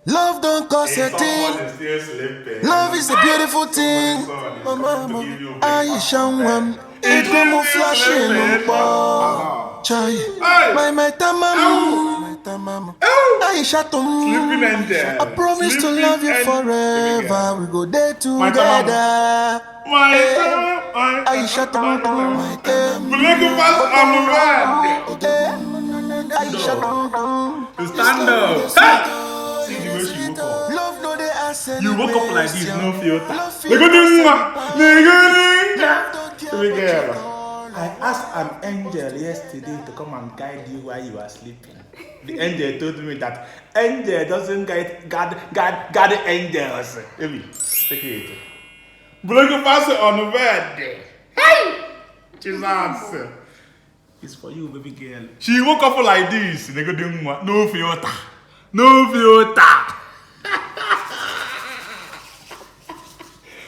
Love don't cost a thing. Love is a beautiful thing. Mama, Aisha, Igbo flashing on ball. Chai, my tamam, Aisha, I promise to love you forever. We go there together. Aisha, to stand up. See the way she woke up. You woke up like this, no filter. I asked an angel yesterday to come and guide you while you were sleeping. The angel told me that angel doesn't guide angels. Baby, take it. Breakfast on the bed. Hey! Jesus. It's for you, baby girl. She woke up like this. No filter. No filter.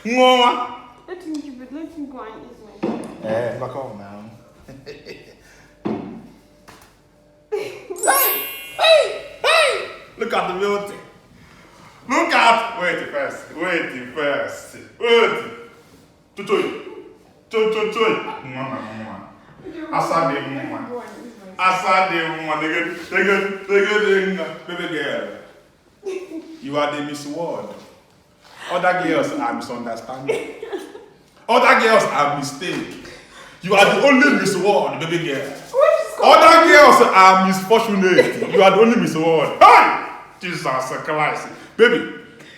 Mama. Let him go and eat my food. Back off now. Hey! Look at the beauty. Look at. Wait first. Tutoy. Mama. Asade mama. Baby girl. You are the Miss World. Other girls are misunderstanding. Other girls are mistake. You are the only Miss World, baby girl. Other girls are misfortunate. You are the only Miss World. Hey! Jesus Christ. Baby,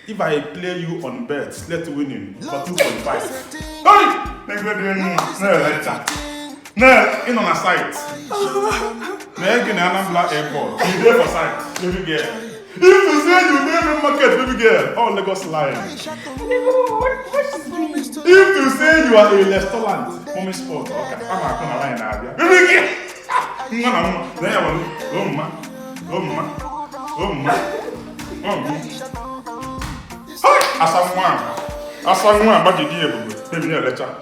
if I play you on bets, let's win him for 2.5. Hey! No, in on a site. Meg in Anambra Airport. You there for site, baby girl. If you say you never market, baby girl, all Lagos line. If you say you are a restaurant, home sport, okay, I'm not gonna lie now. Baby girl, Asamuan, but you did, baby, lecture.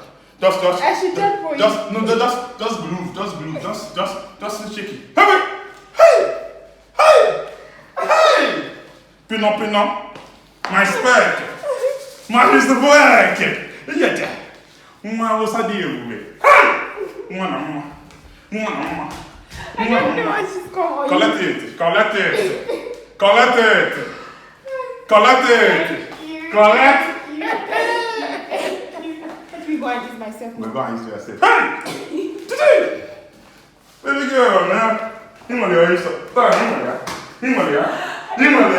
Just believe, just shake it. Hey! Pino, my spec, my Mr. Black. Yeah, was a deal with it. Mama. I don't know what she's calling. Collect it. Let me go and use myself. We're going to use yourself. Hey! Baby girl, man.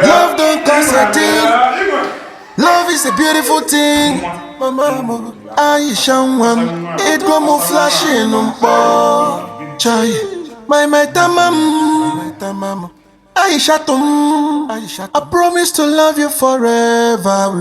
Love don't cost a thing. Love is a beautiful thing. Mama, Aisha, Igbo flashing on ball. Chai, my tamam, Aisha, I promise to love you forever.